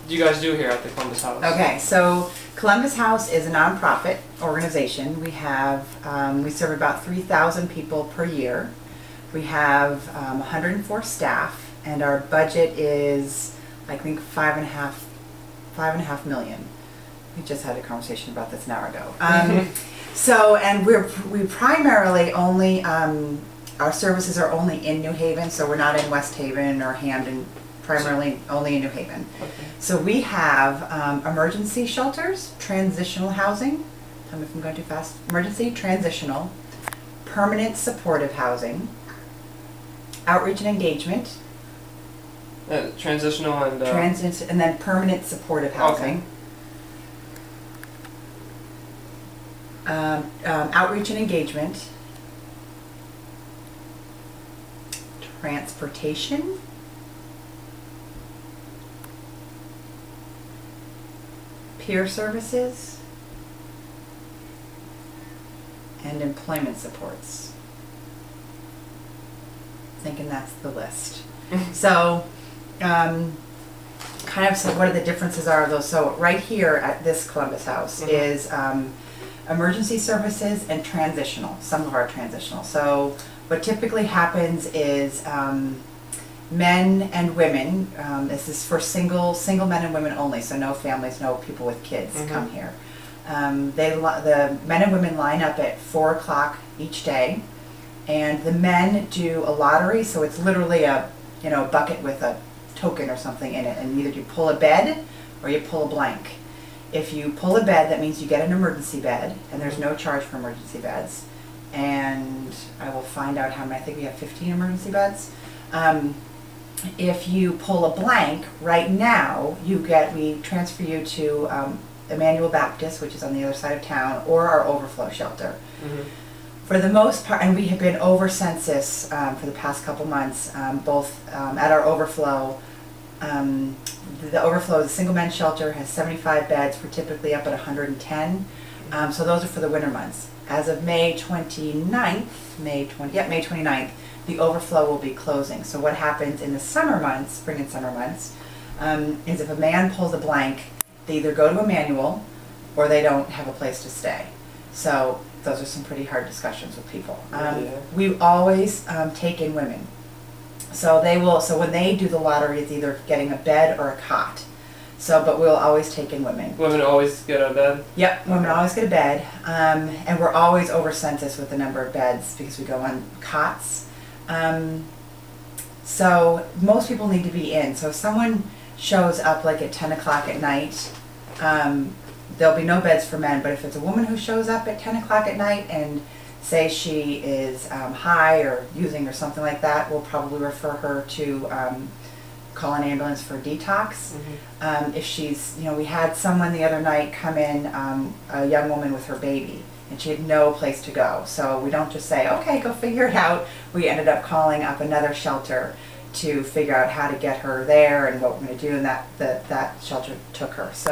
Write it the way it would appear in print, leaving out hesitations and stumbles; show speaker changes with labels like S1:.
S1: you guys do here at the Columbus House?
S2: Okay, so Columbus House is a nonprofit organization. We have, we serve about 3,000 people per year. We have 104 staff, and our budget is, I think, five and a half million. We just had a conversation about this an hour ago. So, and we primarily only, our services are only in New Haven, so we're not in West Haven or Hamden, primarily only in New Haven.
S1: Okay.
S2: So we have emergency shelters, transitional housing, tell me if I'm going too fast, emergency, transitional, permanent supportive housing, outreach and engagement,
S1: Transitional and
S2: and then permanent supportive housing. Outreach and engagement, transportation, peer services, and employment supports. Thinking that's the list. So, kind of, so what are the differences are of those? So right here at this Columbus House is emergency services and transitional. Some of our transitional. So what typically happens is men and women. This is for single men and women only. So no families, no people with kids come here. The men and women line up at 4 o'clock each day, and the men do a lottery. So it's literally a bucket with a token or something in it, and either you pull a bed or you pull a blank. If you pull a bed, that means you get an emergency bed, and there's no charge for emergency beds. And I will find out how many. I think we have 15 emergency beds. If you pull a blank, right now we transfer you to Emmanuel Baptist, which is on the other side of town, or our overflow shelter. For the most part, and we have been over census for the past couple months, both at our overflow. The overflow, the single men's shelter, has 75 beds. We're typically up at 110. So those are for the winter months. As of May 29th, May 29th, the overflow will be closing. So what happens in the summer months, spring and summer months, is if a man pulls a blank, they either go to Emmanuel or they don't have a place to stay. So those are some pretty hard discussions with people. We always take in women. So when they do the lottery, it's either getting a bed or a cot. So, but we'll always take in women.
S1: Women always get a bed?
S2: Yep, women always get a bed. And we're always over census with the number of beds because we go on cots. So most people need to be in. So if someone shows up like at 10 o'clock at night, there'll be no beds for men. But if it's a woman who shows up at 10 o'clock at night and say she is high or using or something like that, we'll probably refer her to call an ambulance for detox. If she's, we had someone the other night come in, a young woman with her baby, and she had no place to go. So we don't just say, okay, go figure it out. We ended up calling up another shelter to figure out how to get her there and what we're going to do, and that shelter took her. So